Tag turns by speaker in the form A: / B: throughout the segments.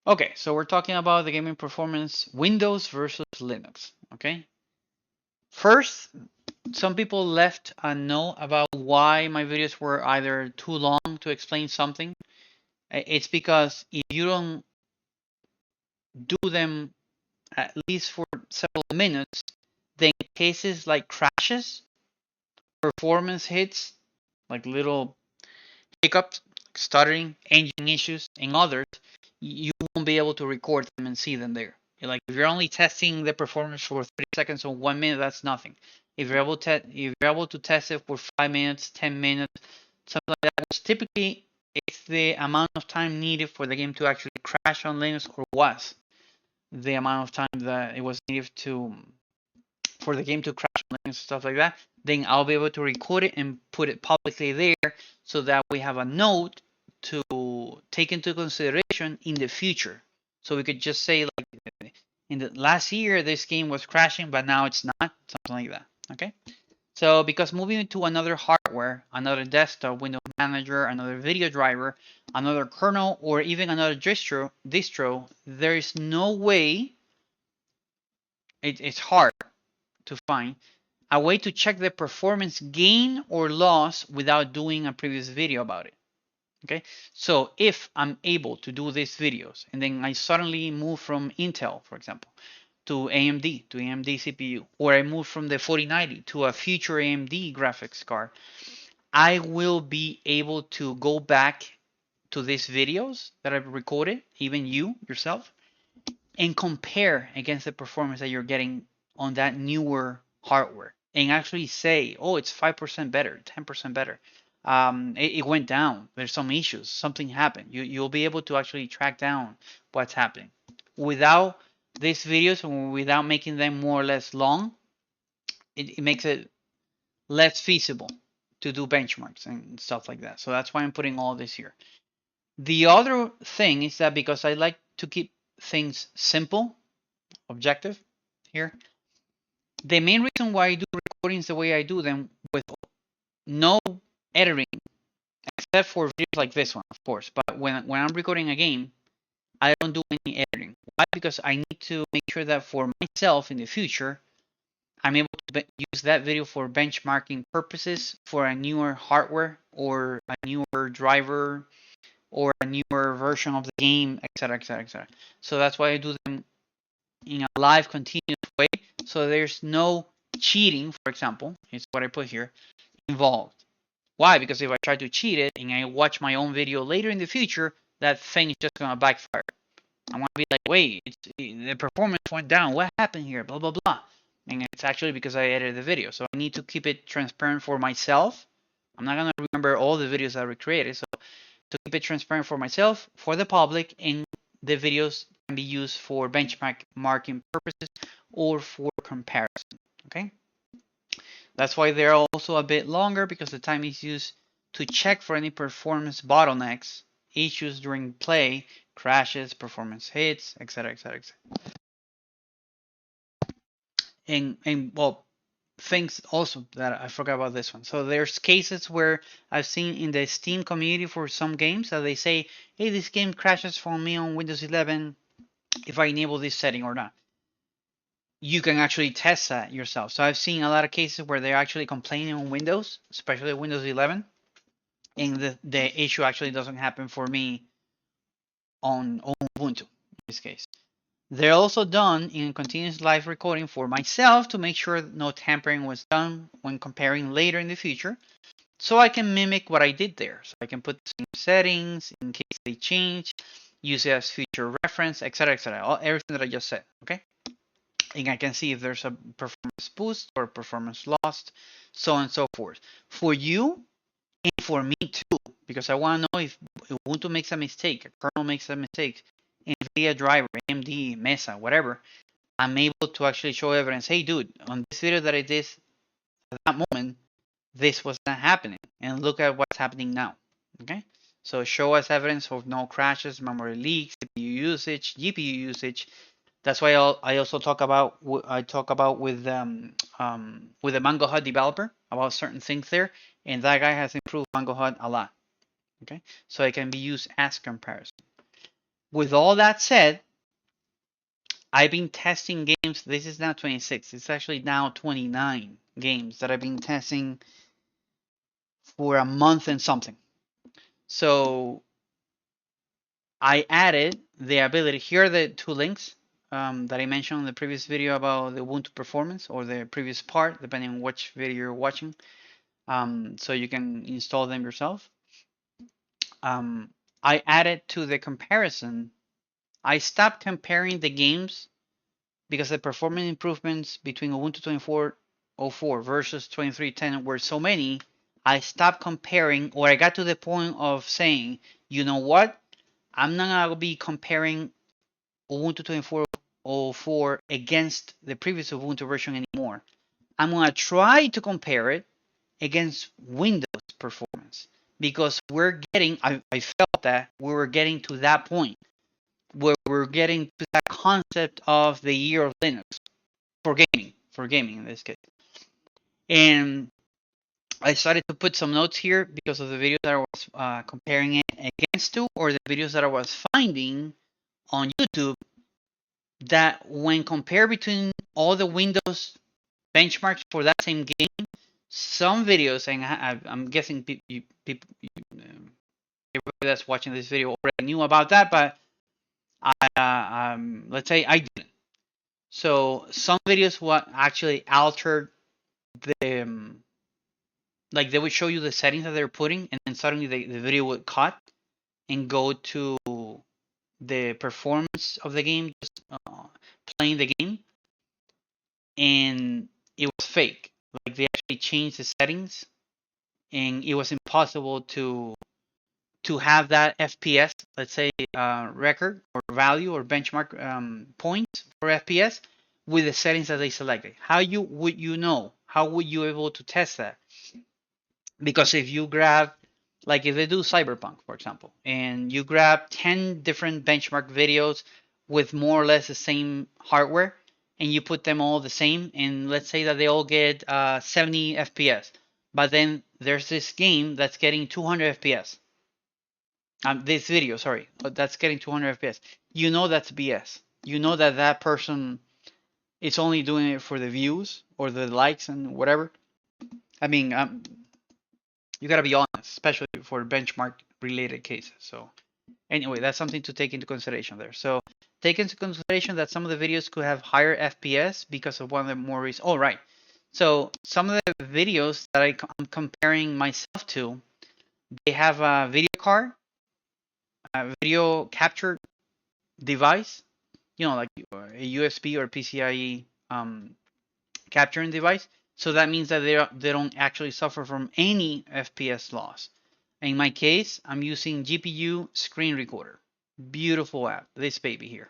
A: Okay, so we're talking about the gaming performance Windows versus Linux. Okay, first, some people left a note about why my videos were either too long to explain something. It's because if you don't do them at least for several minutes, then cases like crashes, performance hits, like little hiccups, stuttering, engine issues, and others, you won't be able to record them and see them there. Like if you're only testing the performance for 30 seconds or 1 minute, that's nothing. If you're able to test it for 5 minutes, 10 minutes, something like that, which typically it's the amount of time needed for the game to actually crash on Linux, or was the amount of time that it was needed to for the game to crash and stuff like that, then I'll be able to record it and put it publicly there so that we have a note to take into consideration in the future. So we could just say like in the last year this game was crashing, but now it's not, something like that. Okay. So because moving to another hardware, another desktop, Windows Manager, another video driver, another kernel, or even another distro, there is no way. It's hard to find a way to check the performance gain or loss without doing a previous video about it. Okay, so if I'm able to do these videos and then I suddenly move from Intel, for example, to AMD CPU, or I move from the 4090 to a future AMD graphics card, I will be able to go back to these videos that I've recorded, even you yourself, and compare against the performance that you're getting on that newer hardware and actually say, oh, it's 5% better, 10% better. It went down. There's some issues. Something happened. You'll be able to actually track down what's happening. Without these videos and without making them more or less long, it makes it less feasible to do benchmarks and stuff like that. So that's why I'm putting all this here. The other thing is that because I like to keep things simple, objective here, the main reason why I do recordings the way I do them with no editing, except for videos like this one, of course. But when I'm recording a game, I don't do any editing. Why? Because I need to make sure that for myself in the future, I'm able to use that video for benchmarking purposes for a newer hardware or a newer driver or a newer version of the game, etc., etc., etc. So that's why I do them in a live, continuous way. So there's no cheating, for example, is what I put here, involved. Why? Because if I try to cheat it and I watch my own video later in the future, that thing is just gonna backfire. I'm gonna be like, wait, the performance went down. What happened here? Blah blah blah. And it's actually because I edited the video. So I need to keep it transparent for myself. I'm not gonna remember all the videos I recreated. So to keep it transparent for myself, for the public, and the videos can be used for benchmarking purposes or for comparison. Okay, that's why they're also a bit longer, because the time is used to check for any performance bottlenecks, issues during play, crashes, performance hits, etc., etc., etc. And well, things also that I forgot about this one. So there's cases where I've seen in the Steam community for some games that they say, hey, this game crashes for me on Windows 11 if I enable this setting or not. You can actually test that yourself. So I've seen a lot of cases where they're actually complaining on Windows, especially Windows 11, and the issue actually doesn't happen for me on Ubuntu in this case. They're also done in continuous live recording for myself to make sure no tampering was done when comparing later in the future, so I can mimic what I did there. So I can put the same settings in case they change, use it as future reference, etc., etc. Everything that I just said. Okay, and I can see if there's a performance boost or performance lost, so on and so forth. For you and for me too, because I want to know if Ubuntu makes a mistake, a kernel makes a mistake, NVIDIA driver, AMD, Mesa, whatever, I'm able to actually show evidence. Hey, dude, on this video that I did at that moment, this was not happening, and look at what's happening now. Okay, so show us evidence of no crashes, memory leaks, CPU usage, GPU usage. That's why I also talk about with the Mango Hut developer about certain things there, and that guy has improved Mango Hut a lot. Okay, so it can be used as comparison. With all that said, I've been testing games. This is now 26. It's actually now 29 games that I've been testing for a month and something. So I added the ability. Here are the two links that I mentioned in the previous video about the Ubuntu performance, or the previous part, depending on which video you're watching. So you can install them yourself. I added to the comparison. I stopped comparing the games because the performance improvements between Ubuntu 24.04 versus 23.10 were so many. I stopped comparing, or I got to the point of saying, you know what? I'm not gonna be comparing Ubuntu 24.04 against the previous Ubuntu version anymore. I'm gonna try to compare it against Windows performance, because we're getting, I felt that we were getting to that point where we're getting to that concept of the year of Linux for gaming in this case. And I started to put some notes here because of the videos that I was comparing it against to, or the videos that I was finding on YouTube, that when compared between all the Windows benchmarks for that same game, some videos, and I'm guessing people, everybody that's watching this video already knew about that, but let's say I didn't. So some videos what actually altered the like they would show you the settings that they're putting, and then suddenly the video would cut and go to the performance of the game, just playing the game, and it was fake. Like they actually changed the settings, and it was impossible to have that FPS, let's say, record or value or benchmark points for FPS with the settings that they selected. How would you know? How would you able to test that? Because if you grab, like if they do Cyberpunk, for example, and you grab 10 different benchmark videos with more or less the same hardware, and you put them all the same, and let's say that they all get 70 FPS, but then there's this game that's getting 200 FPS. This video, sorry, but that's getting 200 FPS. You know that's BS. You know that that person is only doing it for the views or the likes and whatever. I mean, you gotta be honest, especially for benchmark related cases. So anyway, that's something to take into consideration there. So take into consideration that some of the videos could have higher FPS because of one of the more recent. Oh, right. So some of the videos that I'm comparing myself to, they have a video card, a video capture device, like a USB or PCIe capturing device. So that means that they don't actually suffer from any FPS loss. In my case, I'm using GPU Screen Recorder. Beautiful app, this baby here.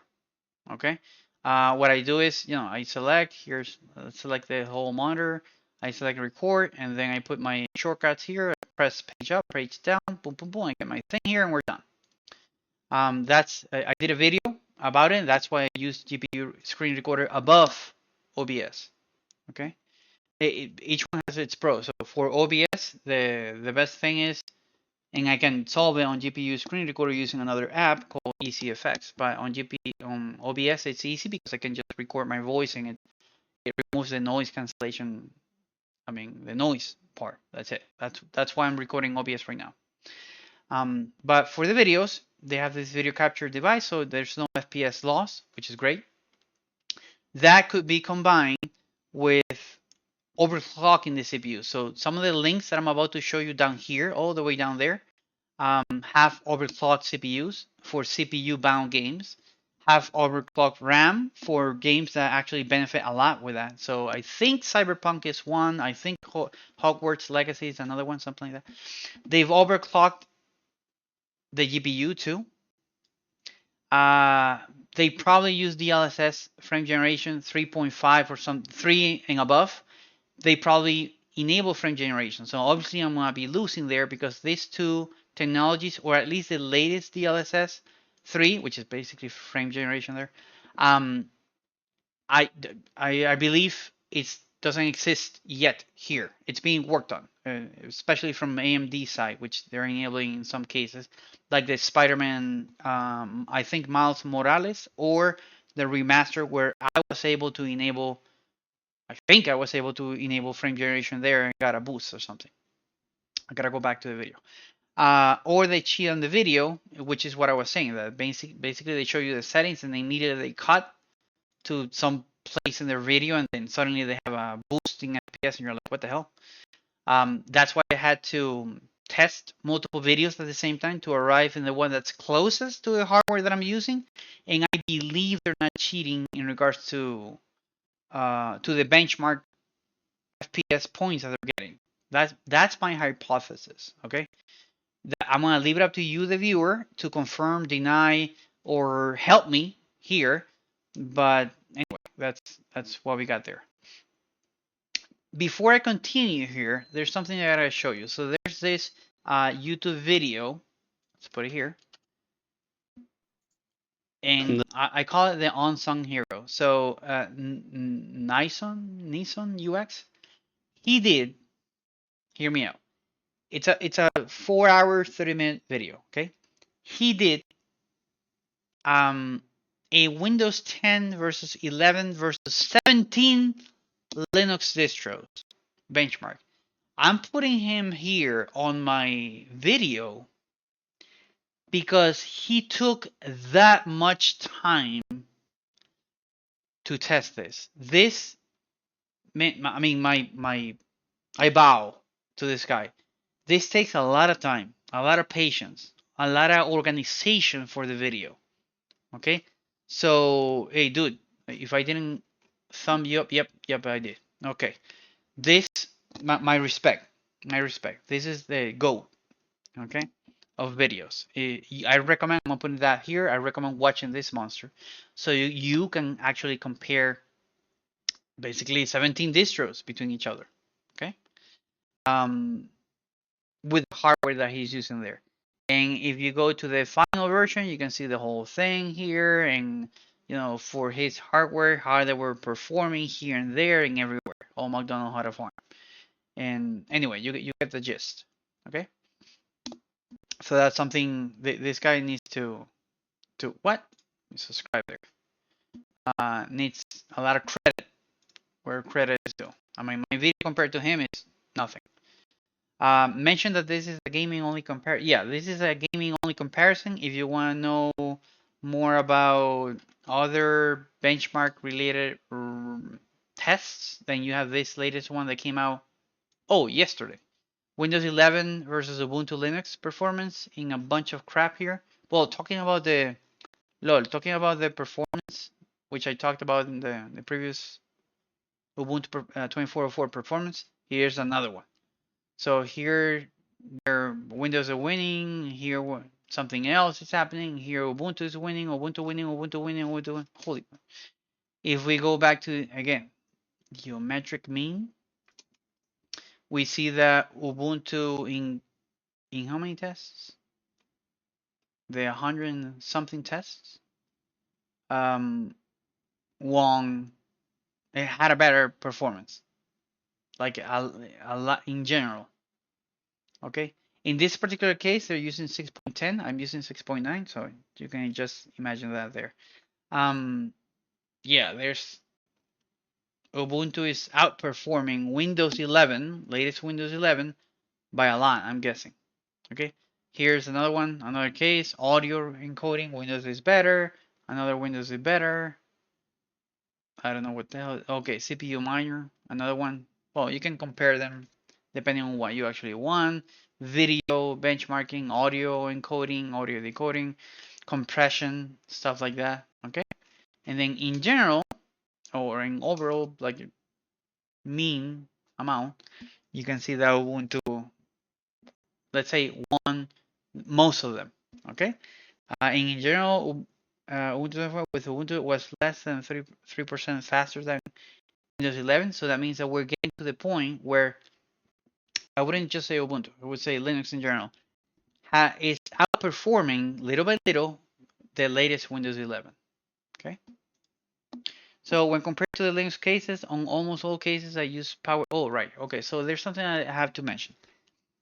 A: Okay. What I do is, I select, select the whole monitor. I select record, and then I put my shortcuts here. I press page up, page down, boom, boom, boom. I get my thing here, and we're done. I did a video about it. That's why I use GPU Screen Recorder above OBS. Okay. Each one has its pros. So for OBS, the best thing is, and I can solve it on GPU Screen Recorder using another app called EasyFX. But on OBS, it's easy because I can just record my voice, and it removes the noise cancellation. I mean, the noise part. That's it. That's why I'm recording OBS right now. But for the videos, they have this video capture device, so there's no FPS loss, which is great. That could be combined with overclocking the CPU. So some of the links that I'm about to show you down here, all the way down there, have overclocked CPUs for CPU-bound games, have overclocked RAM for games that actually benefit a lot with that. So I think Cyberpunk is one. I think Hogwarts Legacy is another one, something like that. They've overclocked the GPU too. They probably use DLSS frame generation 3.5 or some 3 and above. They probably enable frame generation. So obviously I'm going to be losing there because these two technologies, or at least the latest DLSS 3, which is basically frame generation there, I believe it's doesn't exist yet here. It's being worked on, especially from AMD side, which they're enabling in some cases, like the Spider-Man, I think Miles Morales, or the remaster where I was able to enable, I think I was able to enable frame generation there and got a boost or something. I gotta go back to the video. Or they cheat on the video, which is what I was saying. That basically they show you the settings and they immediately cut to some place in their video, and then suddenly they have a boosting FPS, and you're like, what the hell? That's why I had to test multiple videos at the same time to arrive in the one that's closest to the hardware that I'm using, and I believe they're not cheating in regards to the benchmark FPS points that they're getting. That's my hypothesis. Okay, I'm gonna leave it up to you, the viewer, to confirm, deny, or help me here. But anyway, that's what we got there. Before I continue here, there's something I gotta show you. So there's this YouTube video. Let's put it here, and I call it the unsung hero. So Nison UX, he did. Hear me out. It's a 4 hour 30-minute video. Okay, he did a Windows 10 versus 11 versus 17 Linux distros benchmark. I'm putting him here on my video because he took that much time to test this. I mean, I bow to this guy. This takes a lot of time, a lot of patience, a lot of organization for the video. Okay, so hey, dude, if I didn't thumb you up, yep, I did. Okay, this, my respect, This is the GOAT, okay, of videos. I recommend, I'm gonna put that here. I recommend watching this monster, so you can actually compare basically 17 distros between each other, okay, with the hardware that he's using there. And if you go to the final version, you can see the whole thing here, and for his hardware, how they were performing here and there and everywhere. All McDonald how to farm. And anyway, you get the gist. Okay. So that's something this guy needs to what? Subscribe there. Needs a lot of credit where credit is due. I mean, my video compared to him is nothing. Mention that this is a gaming only comparison. Yeah, this is a gaming only comparison. If you want to know more about other benchmark related tests, then you have this latest one that came out yesterday. Windows 11 versus Ubuntu Linux performance in a bunch of crap here. Well, talking about the performance, which I talked about in the previous Ubuntu 2404 performance. Here's another one. So here, their Windows are winning. Here, something else is happening. Here, Ubuntu is winning. Ubuntu winning. Ubuntu winning. Ubuntu winning. Holy. If we go back to again, geometric mean, we see that Ubuntu in how many tests? The 100 something tests. Won. It had a better performance, like a lot in general. Okay. In this particular case, they're using 6.10. I'm using 6.9, so you can just imagine that there. Yeah, there's Ubuntu is outperforming Windows 11, latest Windows 11, by a lot, I'm guessing. Okay. Here's another one, another case. Audio encoding, Windows is better. Another Windows is better. I don't know what the hell. Okay, CPU miner, another one. Well, you can compare them depending on what you actually want. Video benchmarking, audio encoding, audio decoding, compression, stuff like that. Okay. And then in general, or in overall, like mean amount, you can see that Ubuntu, let's say most of them. Okay. And in general, Ubuntu with Ubuntu was less than 3% faster than Windows 11. So that means that we're getting to the point where I wouldn't just say Ubuntu, I would say Linux in general is outperforming little by little the latest Windows 11. Okay. So when compared to the Linux cases, on almost all cases I use power. Oh, right. Okay, so there's something I have to mention.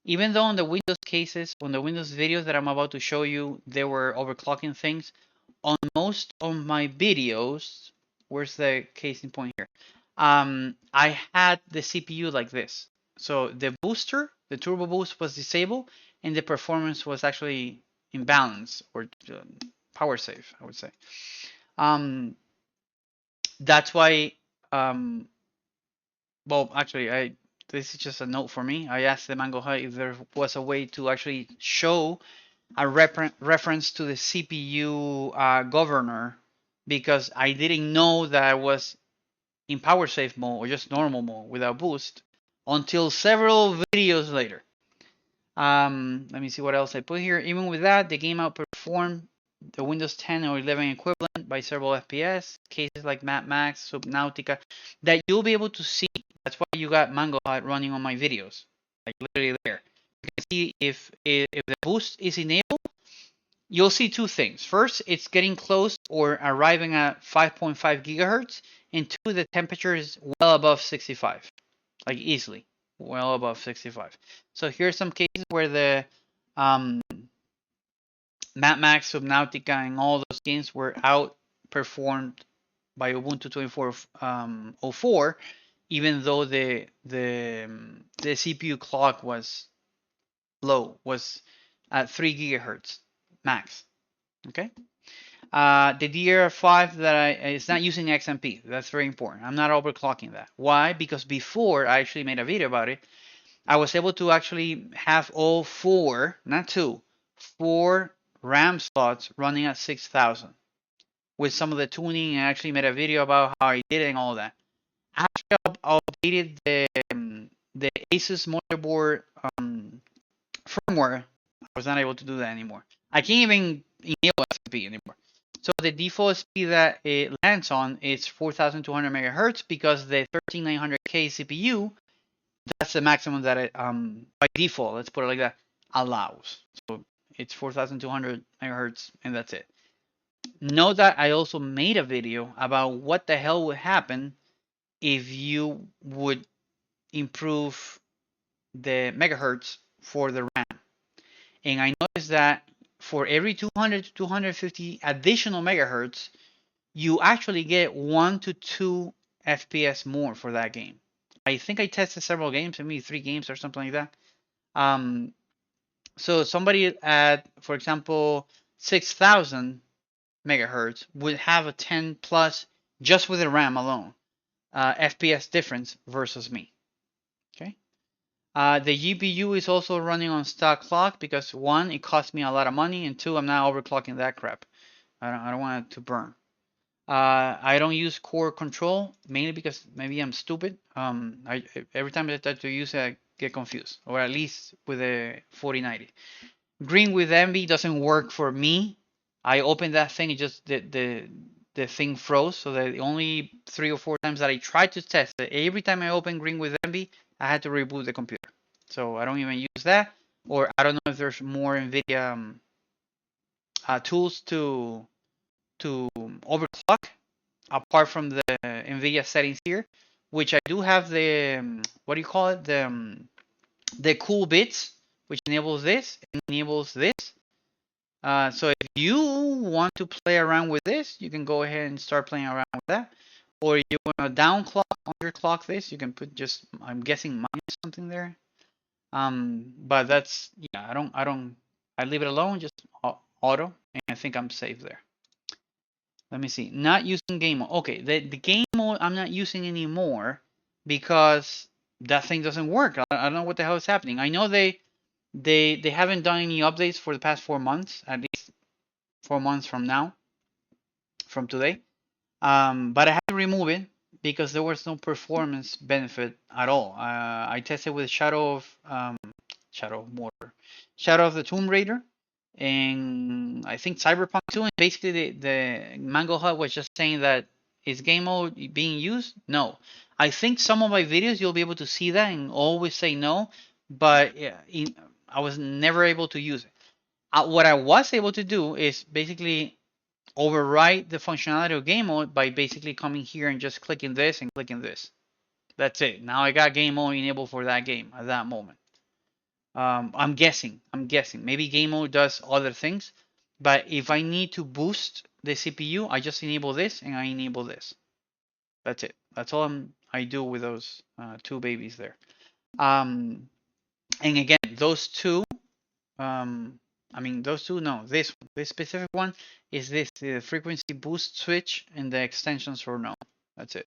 A: Even though on the Windows cases, on the Windows videos that I'm about to show you, there were overclocking things. On most of my videos, where's the case in point here? I had the CPU like this. So the booster, the turbo boost was disabled, and the performance was actually in balance or power safe, I would say. That's why, um, well, actually, this is just a note for me. I asked the Mango Hut if there was a way to actually show a reference to the CPU governor because I didn't know that I was in power save mode or just normal mode without boost until several videos later. Let me see what else I put here. Even with that, the game outperformed the Windows 10 or 11 equivalent by several FPS. Cases like Mad Max, Subnautica, that you'll be able to see. That's why you got Mango Hut running on my videos, like literally there. You can see if the boost is enabled, you'll see two things. First, it's getting close or arriving at 5.5 gigahertz, and two, the temperature is well above 65, like easily well above 65. So here's some cases where the um, Mad Max, Subnautica, and all those games were outperformed by Ubuntu 24.04, even though the CPU clock was low, was at 3 gigahertz max. Okay. The DDR5 that it's not using XMP. That's very important. I'm not overclocking that. Why? Because before I actually made a video about it, I was able to actually have all four, not two, four RAM slots running at 6,000 with some of the tuning, and actually made a video about how I did it and all that. After I updated the Asus motherboard firmware, I was not able to do that anymore. I can't even enable XMP anymore. So the default speed that it lands on is 4,200 megahertz because the 13900K CPU, that's the maximum that it by default, let's put it like that, allows. So it's 4,200 megahertz and that's it. Note that I also made a video about what the hell would happen if you would improve the megahertz for the RAM. And I noticed that for every 200 to 250 additional megahertz, you actually get 1 to 2 FPS more for that game. I think I tested several games, maybe 3 games or something like that. So somebody at, for example, 6,000 megahertz would have a 10 plus just with the RAM alone FPS difference versus me. Okay. The GPU is also running on stock clock because one, it cost me a lot of money, and two, I'm not overclocking that crap. I don't want it to burn. I don't use core control mainly because maybe I'm stupid. Every time I try to use it, I get confused, or at least with the 4090. Green with envy doesn't work for me. I opened that thing, it just the thing froze. So the only 3 or 4 times that I tried to test it, every time I opened green with envy, I had to reboot the computer. So I don't even use that, or I don't know if there's more NVIDIA tools to overclock apart from the NVIDIA settings here, which I do have the what do you call it, the cool bits, which enables this and enables this. So if you want to play around with this, you can go ahead and start playing around with that. Or you want to downclock, underclock this, you can put just, I'm guessing minus something there. But that's, yeah, I leave it alone, just auto, and I think I'm safe there. Let me see. Not using game mode. Okay, the game mode I'm not using anymore because that thing doesn't work. I don't know what the hell is happening. I know they haven't done any updates for the past 4 months, at least 4 months from now, from today. But I had to remove it because there was no performance benefit at all. I tested with Shadow of the Tomb Raider, and I think Cyberpunk 2. And basically, the Mango Hut was just saying that is game mode being used? No. I think some of my videos you'll be able to see that and always say no, but yeah, I was never able to use it. What I was able to do is basically override the functionality of game mode by basically coming here and just clicking this and clicking this. That's it. Now I got game mode enabled for that game at that moment. I'm guessing. Maybe game mode does other things, but if I need to boost the CPU, I just enable this and I enable this. That's it. That's all I do with those two babies there. And again, those two. I mean, those two. No, this specific one is the frequency boost switch and the extensions for no. That's it.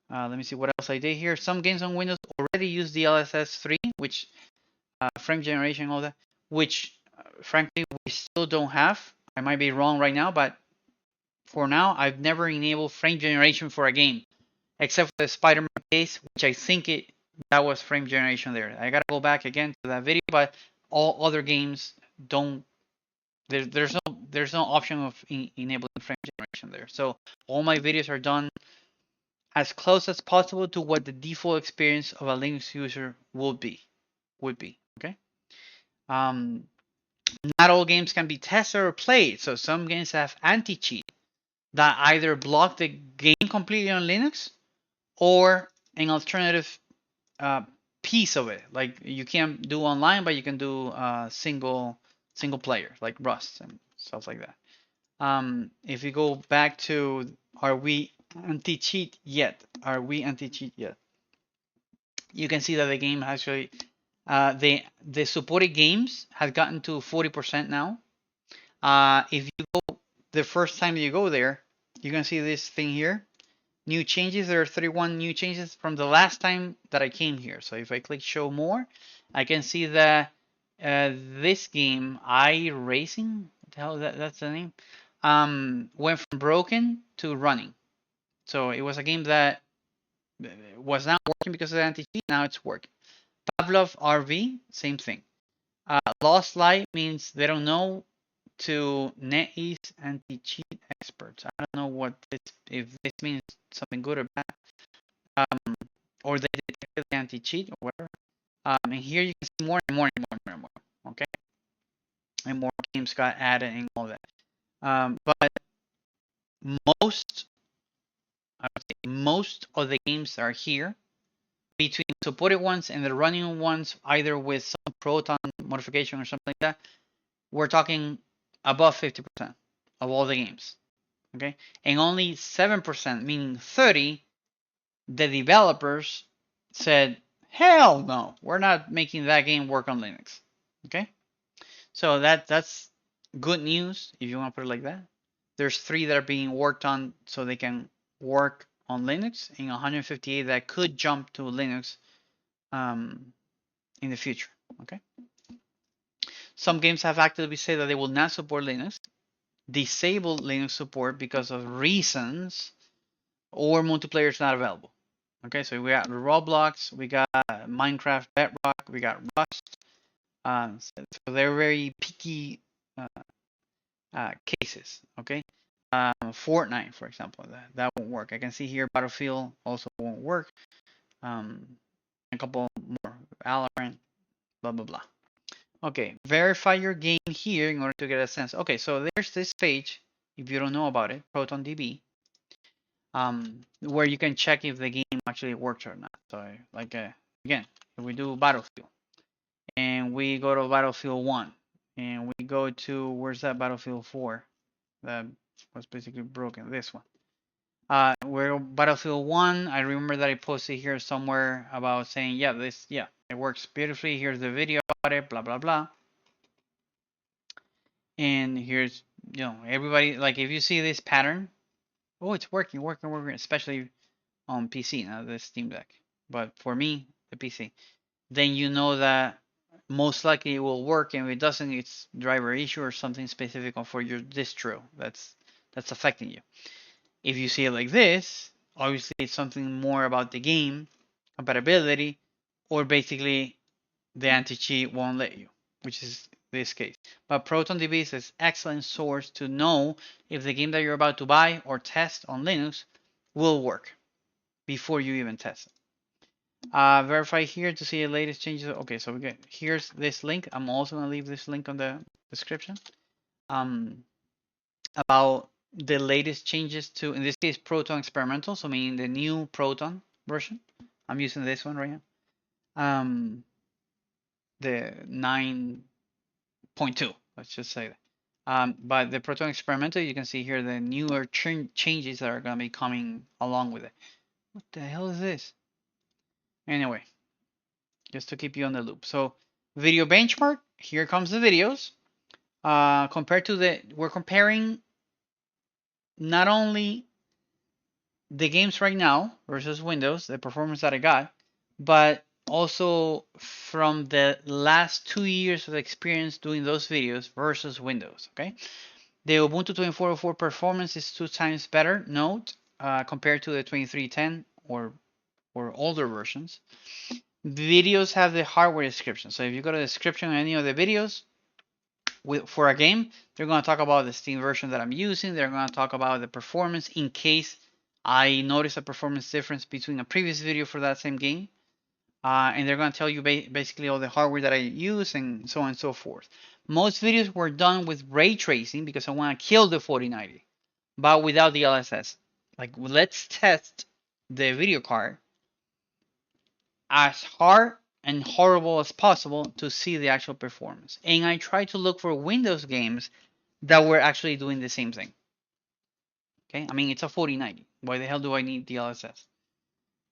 A: Let me see what else I did here. Some games on Windows already use the DLSS 3, which frame generation, all that, which frankly we still don't have. I might be wrong right now, but for now I've never enabled frame generation for a game, except for the Spider-Man case, which I think that was frame generation there. I gotta go back again to that video, but all other games don't. There's no option of enabling frame generation there. So all my videos are done as close as possible to what the default experience of a Linux user would be. Okay. Um, not all games can be tested or played, so some games have anti-cheat that either block the game completely on Linux or an alternative piece of it. Like you can't do online, but you can do single player, like Rust and stuff like that. If you go back to, are we anti-cheat yet? You can see that the game actually, the supported games has gotten to 40% now. If you go the first time you go there, you can see this thing here. New changes. There are 31 new changes from the last time that I came here. So if I click show more, I can see that this game, iRacing, what the hell is that? That's the name. Went from broken to running. So it was a game that was not working because of the anti-cheat. Now it's working. Pavlov RV, same thing. Lost Light means they don't know, to NetEase anti-cheat experts. I don't know what if this means something good or bad, or they detected the anti-cheat or whatever. And here you can see more and more and more and more. Okay, and more games got added and all that. But most, I would say most of the games are here. Between supported ones and the running ones, either with some Proton modification or something like that, we're talking above 50% of all the games. Okay, and only 7%, meaning 30, the developers said, hell no, we're not making that game work on Linux. Okay, so that's good news if you want to put it like that. There's 3 that are being worked on so they can work on Linux, and 158 that could jump to Linux in the future. Okay. Some games have actively said that they will not support Linux, disable Linux support because of reasons, or multiplayer is not available. Okay, so we got Roblox, we got Minecraft Bedrock, we got Rust. So they're very picky cases. Okay, Fortnite, for example, that won't work. I can see here Battlefield also won't work. A couple more, Valorant, blah blah blah. Okay, verify your game here in order to get a sense. Okay, so there's this page, if you don't know about it, ProtonDB, where you can check if the game actually works or not. So, like, again, if we do Battlefield, and we go to Battlefield 1, and we go to, where's that Battlefield 4? That was basically broken, this one. We're Battlefield 1, I remember that I posted here somewhere about saying, yeah, it works beautifully, here's the video about it, blah, blah, blah. And here's, everybody, like, if you see this pattern, oh, it's working, especially on PC, not the Steam Deck. But for me, the PC, then you know that most likely it will work, and if it doesn't, it's driver issue or something specific for your distro that's affecting you. If you see it like this, obviously it's something more about the game, compatibility, or basically the anti-cheat won't let you, which is this case. But ProtonDB is an excellent source to know if the game that you're about to buy or test on Linux will work before you even test it. Verify here to see the latest changes. Okay, so here's this link. I'm also gonna leave this link on the description. about the latest changes to, in this case, Proton Experimental, so meaning the new Proton version. I'm using this one right now. The 9.2, let's just say that. But the Proton Experimental, you can see here the newer changes that are going to be coming along with it. What the hell is this? Anyway, just to keep you on the loop. So, video benchmark, here comes the videos. Compared to we're comparing not only the games right now versus Windows, the performance that I got, but also from the last 2 years of experience doing those videos versus Windows. Okay, the Ubuntu 24.04 performance is 2 times better. Note, compared to the 2310 or older versions. Videos have the hardware description. So if you go to the description of any of the videos for a game, they're going to talk about the Steam version that I'm using. They're going to talk about the performance in case I notice a performance difference between a previous video for that same game. And they're going to tell you basically all the hardware that I use and so on and so forth. Most videos were done with ray tracing because I want to kill the 4090, but without the DLSS. Like, let's test the video card as hard and horrible as possible to see the actual performance. And I try to look for Windows games that were actually doing the same thing. Okay, I mean, it's a 4090. Why the hell do I need DLSS?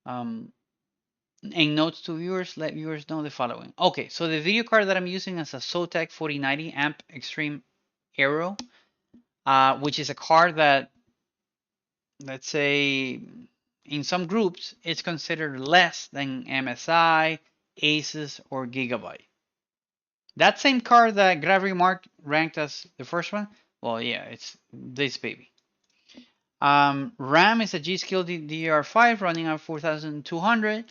A: And notes to viewers, let viewers know the following. Okay, so the video card that I'm using is a Zotac 4090 AMP Extreme AERO, which is a card that, let's say, in some groups, it's considered less than MSI, Asus, or Gigabyte. That same card that Gravity Mark ranked as the first one, well, yeah, it's this baby. RAM is a GSkill DDR5 running at 4200.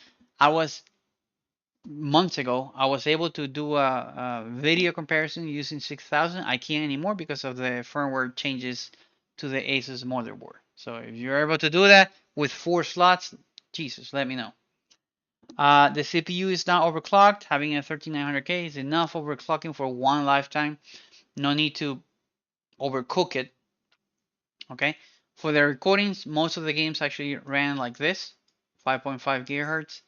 A: Months ago, I was able to do a video comparison using 6000. I can't anymore because of the firmware changes to the Asus motherboard. So if you're able to do that with 4 slots, Jesus, let me know. The CPU is not overclocked. Having a 13900K is enough overclocking for one lifetime. No need to overcook it. Okay. For the recordings, most of the games actually ran like this, 5.5 gigahertz.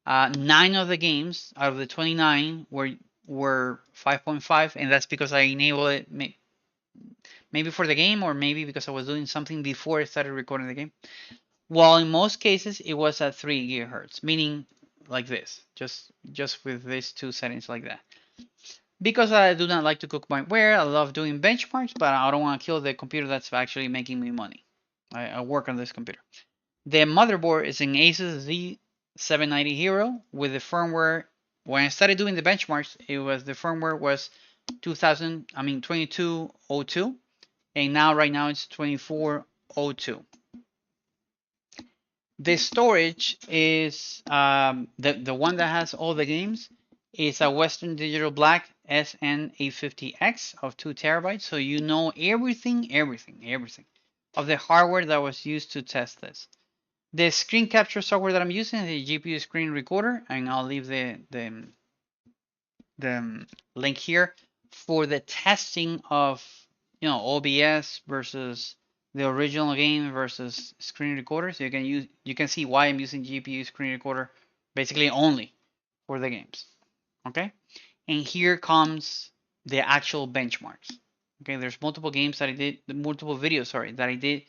A: 9 of the games out of the 29 were 5.5, and that's because I enabled it maybe for the game or maybe because I was doing something before I started recording the game. While in most cases it was at 3 gigahertz, meaning like this, just with these two settings like that. Because I do not like to cook my ware, I love doing benchmarks, but I don't want to kill the computer that's actually making me money. I work on this computer. The motherboard is an Asus Z790 Hero with the firmware. When I started doing the benchmarks, the firmware was 2202, and now right now it's 2402. The storage is the one that has all the games is a Western Digital Black SN850X of 2 terabytes. So you know everything of the hardware that was used to test this. The screen capture software that I'm using is the GPU screen recorder, and I'll leave the link here for the testing of OBS versus the original game versus screen recorder. So you can see why I'm using GPU screen recorder basically only for the games. Okay, and here comes the actual benchmarks. Okay, there's multiple games that I did, multiple videos, sorry, that I did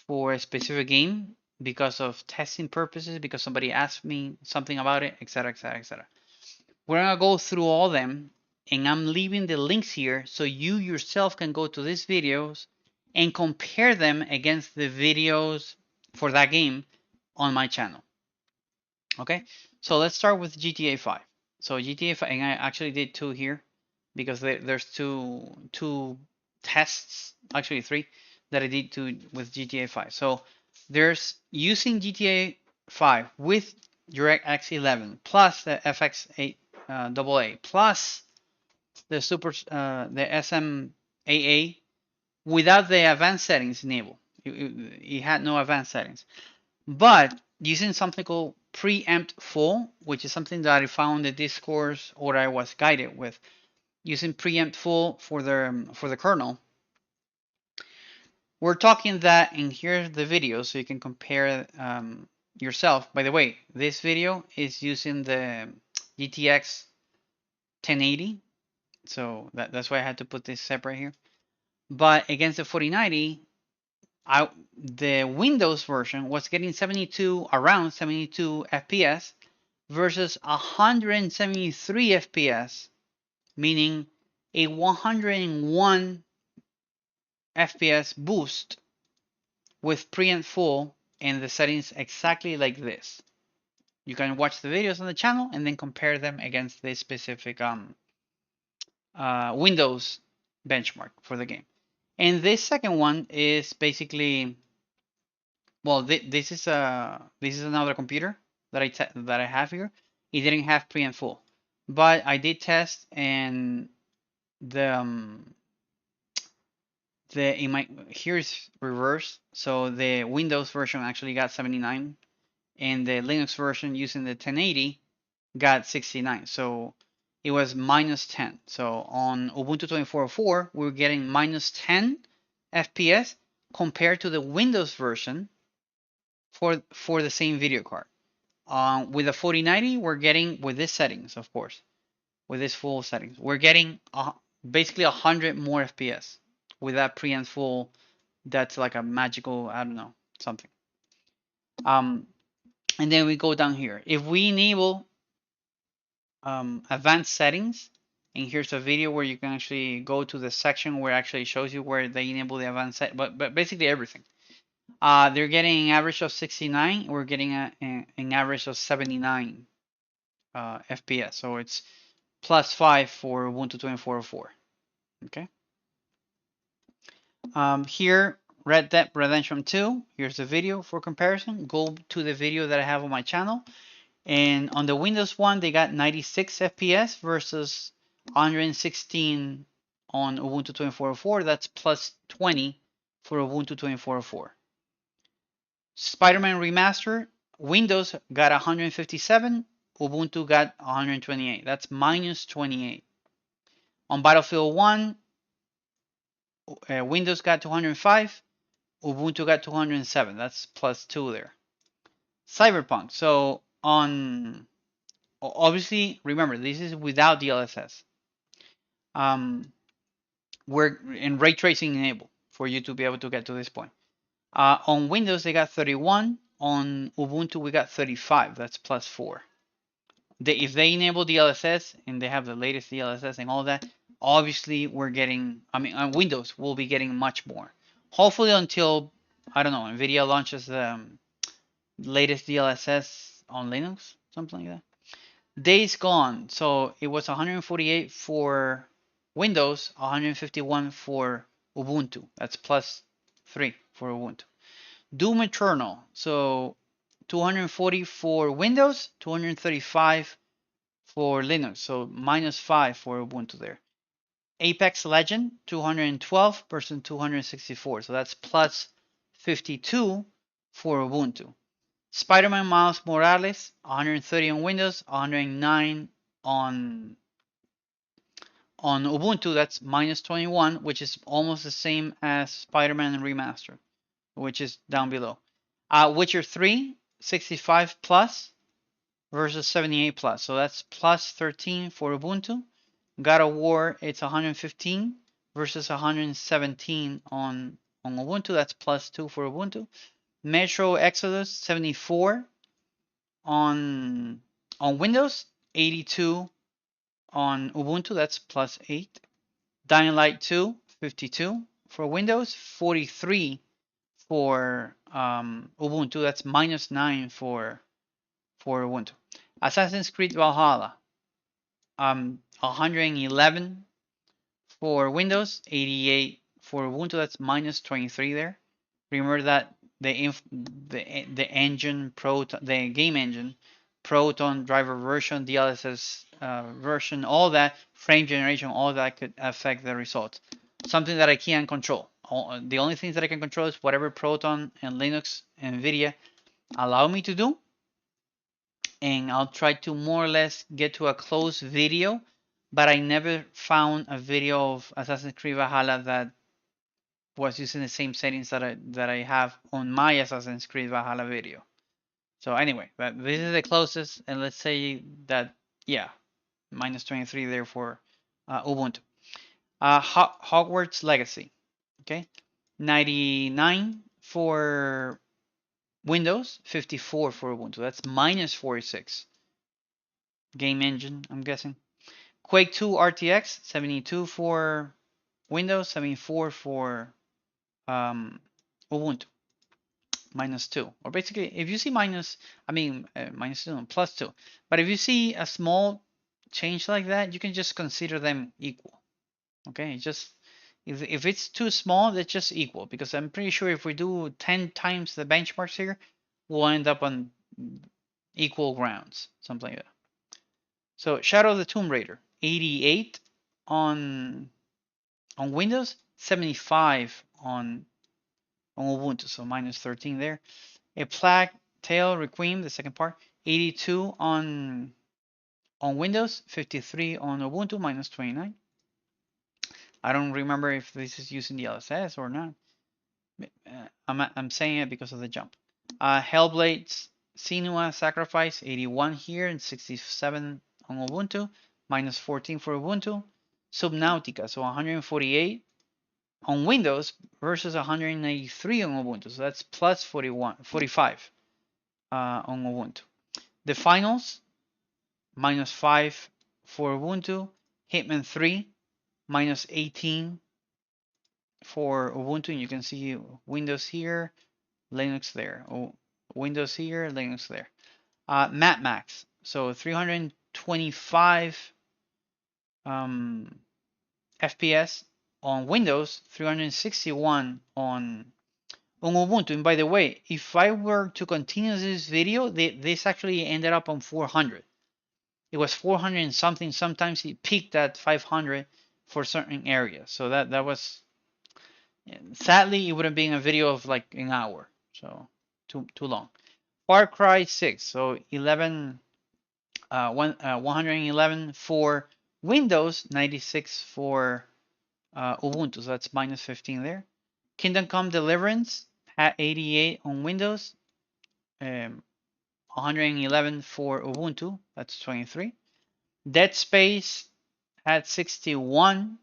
A: for a specific game because of testing purposes, because somebody asked me something about it, etc., etc., etc. We're gonna go through all them, and I'm leaving the links here so you yourself can go to these videos and compare them against the videos for that game on my channel. Okay, so let's start with GTA 5. So GTA 5, and I actually did 2 here because there's two tests, actually 3, that I did with GTA 5. So there's using GTA 5 with DirectX 11 plus the FX8 AA plus the the SMAA without the advanced settings enabled. It had no advanced settings, but using something called preempt full, which is something that I found in Discourse or I was guided with, using preempt full for the kernel. we're talking that, and here's the video so you can compare yourself. By the way, this video is using the GTX 1080, so that's why I had to put this separate here. But against the 4090, the Windows version was getting around 72 FPS versus 173 FPS, meaning a 101 FPS boost with pre and full, and the settings exactly like this. You can watch the videos on the channel and then compare them against this specific Windows benchmark for the game. And this second one is basically, well, this is another computer that I have here. It didn't have pre and full, but I did test, and the here's reverse. So the Windows version actually got 79, and the Linux version using the 1080 got 69. So it was minus 10. So on Ubuntu 24.04, we were getting minus 10 FPS compared to the Windows version for the same video card. With the 4090, we're getting, with these settings, of course, with this full settings, we're getting basically 100 more FPS with that pre and full. That's like a magical, I don't know, something. And then we go down here. If we enable advanced settings, and here's a video where you can actually go to the section where it actually shows you where they enable the advanced set, but basically everything. They're getting an average of 69. We're getting an average of 79 FPS. So it's +5 for Ubuntu 24.04. Okay. Here, Red Dead Redemption 2. Here's the video for comparison. Go to the video that I have on my channel. And on the Windows one, they got 96 FPS versus 116 on Ubuntu 24.04. That's +20 for Ubuntu 24.04. Spider-Man Remaster, Windows got 157, Ubuntu got 128. That's -28. On Battlefield 1, Windows got 205, Ubuntu got 207. That's +2 there. Cyberpunk. So on, obviously, remember, this is without DLSS. We're in ray tracing enabled for you to be able to get to this point. On Windows, they got 31. On Ubuntu, we got 35. That's +4. If they enable DLSS and they have the latest DLSS and all that, obviously we're getting, on Windows, we'll be getting much more. Hopefully until, I don't know, NVIDIA launches the latest DLSS on Linux, something like that. Days Gone. So it was 148 for Windows, 151 for Ubuntu. That's +3 for Ubuntu. Doom Eternal. So 240 for Windows, 235 for Linux. So -5 for Ubuntu there. Apex Legend, 212 versus 264. So that's +52 for Ubuntu. Spider-Man Miles Morales, 130 on Windows, 109 on Ubuntu. That's -21, which is almost the same as Spider-Man Remastered, which is down below. Witcher 3, 65 plus versus 78 plus. So that's +13 for Ubuntu. God of War, it's 115 versus 117 on Ubuntu. That's +2 for Ubuntu. Metro Exodus, 74 on Windows, 82 on Ubuntu. That's +8. Dying Light 2, 52 for Windows, 43 for Ubuntu. That's -9 for Ubuntu. Assassin's Creed Valhalla, 111 for Windows, 88 for Ubuntu. That's -23 there. Remember that the engine, the game engine, Proton driver version, DLSS version, all that, frame generation, all that could affect the results. Something that I can't control. The only things that I can control is whatever Proton and Linux and NVIDIA allow me to do. And I'll try to more or less get to a close video, but I never found a video of Assassin's Creed Valhalla that was using the same settings that I have on my Assassin's Creed Valhalla video. So anyway, but this is the closest, and let's say that, yeah, minus 23 there for Ubuntu. Hogwarts Legacy, okay, 99 for Windows, 54 for Ubuntu. That's minus 46. Game engine, I'm guessing. Quake 2 RTX, 72 for Windows, 74 for Ubuntu, minus 2. Or basically, if you see minus, I mean, minus 2, plus 2. But if you see a small change like that, you can just consider them equal. Okay, just if it's too small, that's just equal, because I'm pretty sure if we do 10 times the benchmarks here, we'll end up on equal grounds, something like that. So Shadow of the Tomb Raider, 88 on Windows, 75 on Ubuntu, so minus 13 there. A Plague Tale Requiem, the second part, 82 on Windows, 53 on Ubuntu, minus 29. I don't remember if this is using the DLSS or not. I'm saying it because of the jump. Hellblade's Senua Sacrifice, 81 here and 67 on Ubuntu, minus 14 for Ubuntu. Subnautica, so 148 on Windows versus 193 on Ubuntu, so that's plus 45 on Ubuntu. The Finals, minus 5 for Ubuntu. Hitman 3, minus 18 for Ubuntu, and you can see Windows here, Linux there. Oh, Windows here, Linux there. Mad Max, so 325 FPS on Windows, 361 on Ubuntu. And by the way, if I were to continue this video, this actually ended up on 400. It was 400 and something. Sometimes it peaked at 500 for certain areas. So that was, sadly, it would have been a video of like an hour. So too long. Far Cry 6, so 111 for Windows, 96 for Ubuntu, so that's minus 15 there. Kingdom Come Deliverance had 88 on Windows, 111 for Ubuntu, that's 23. Dead Space had 61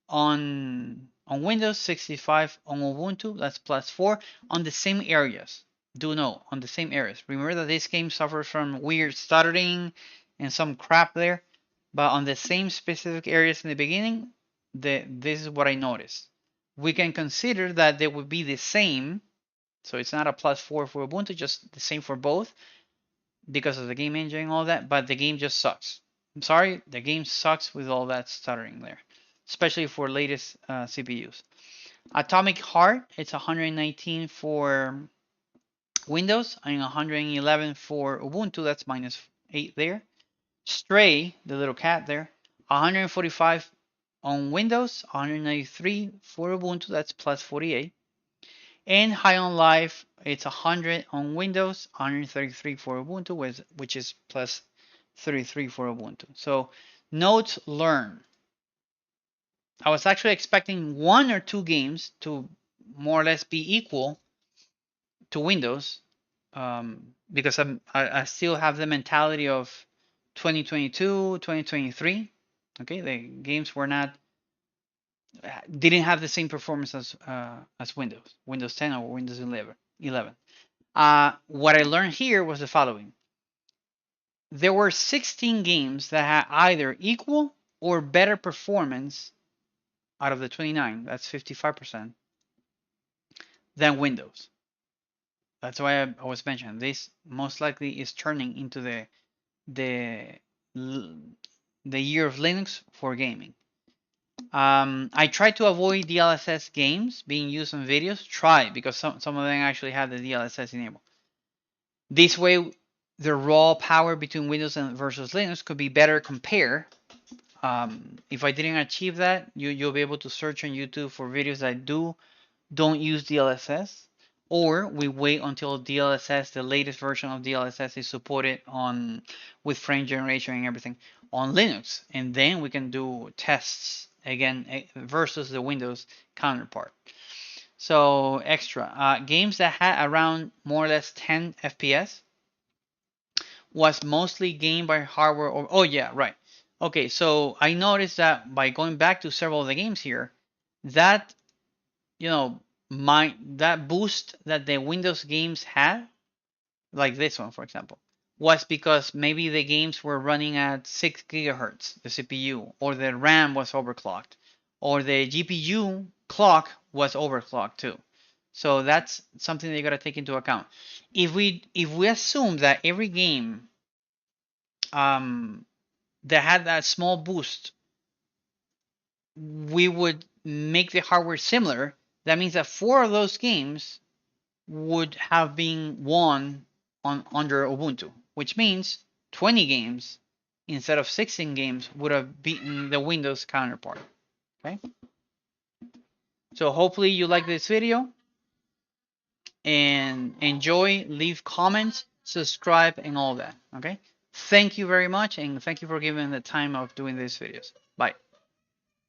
A: on Windows, 65 on Ubuntu, that's plus 4 on the same areas. Do know, on the same areas. Remember that this game suffers from weird stuttering and some crap there, but on the same specific areas in the beginning, this is what I noticed. We can consider that they would be the same, so it's not a plus 4 for Ubuntu, just the same for both because of the game engine and all that, but the game just sucks. I'm sorry, the game sucks with all that stuttering there, especially for latest CPUs. Atomic Heart, it's 119 for Windows and 111 for Ubuntu, that's minus 8 there. Stray, the little cat there, 145 on Windows, 193 for Ubuntu, that's plus 48. And High on Life, it's 100 on Windows, 133 for Ubuntu, which is plus 33 for Ubuntu. So notes learned. I was actually expecting 1 or 2 games to more or less be equal to Windows, because I still have the mentality of 2022, 2023. Okay, the games didn't have the same performance as Windows 10 or Windows 11. What I learned here was the following. There were 16 games that had either equal or better performance out of the 29, that's 55%, than Windows. That's why I was mentioning this most likely is turning into the year of Linux for gaming. I try to avoid DLSS games being used on videos. Because some of them actually have the DLSS enabled. This way, the raw power between Windows and versus Linux could be better compared. If I didn't achieve that, you'll be able to search on YouTube for videos that don't use DLSS, or we wait until DLSS, the latest version of DLSS, is supported with frame generation and everything on Linux, and then we can do tests again versus the Windows counterpart. So extra games that had around more or less 10 FPS was mostly gained by hardware. Or oh yeah, right. Okay, so I noticed that by going back to several of the games here, that you know that boost that the Windows games had, like this one for example, was because maybe the games were running at 6 gigahertz, the CPU, or the RAM was overclocked, or the GPU clock was overclocked too. So that's something that you gotta take into account. If we assume that every game that had that small boost, we would make the hardware similar. That means that 4 of those games would have been won on under Ubuntu, which means 20 games instead of 16 games would have beaten the Windows counterpart. Okay, so hopefully you like this video and enjoy, leave comments, subscribe, and all that. Okay, thank you very much, and thank you for giving the time of doing these videos. Bye.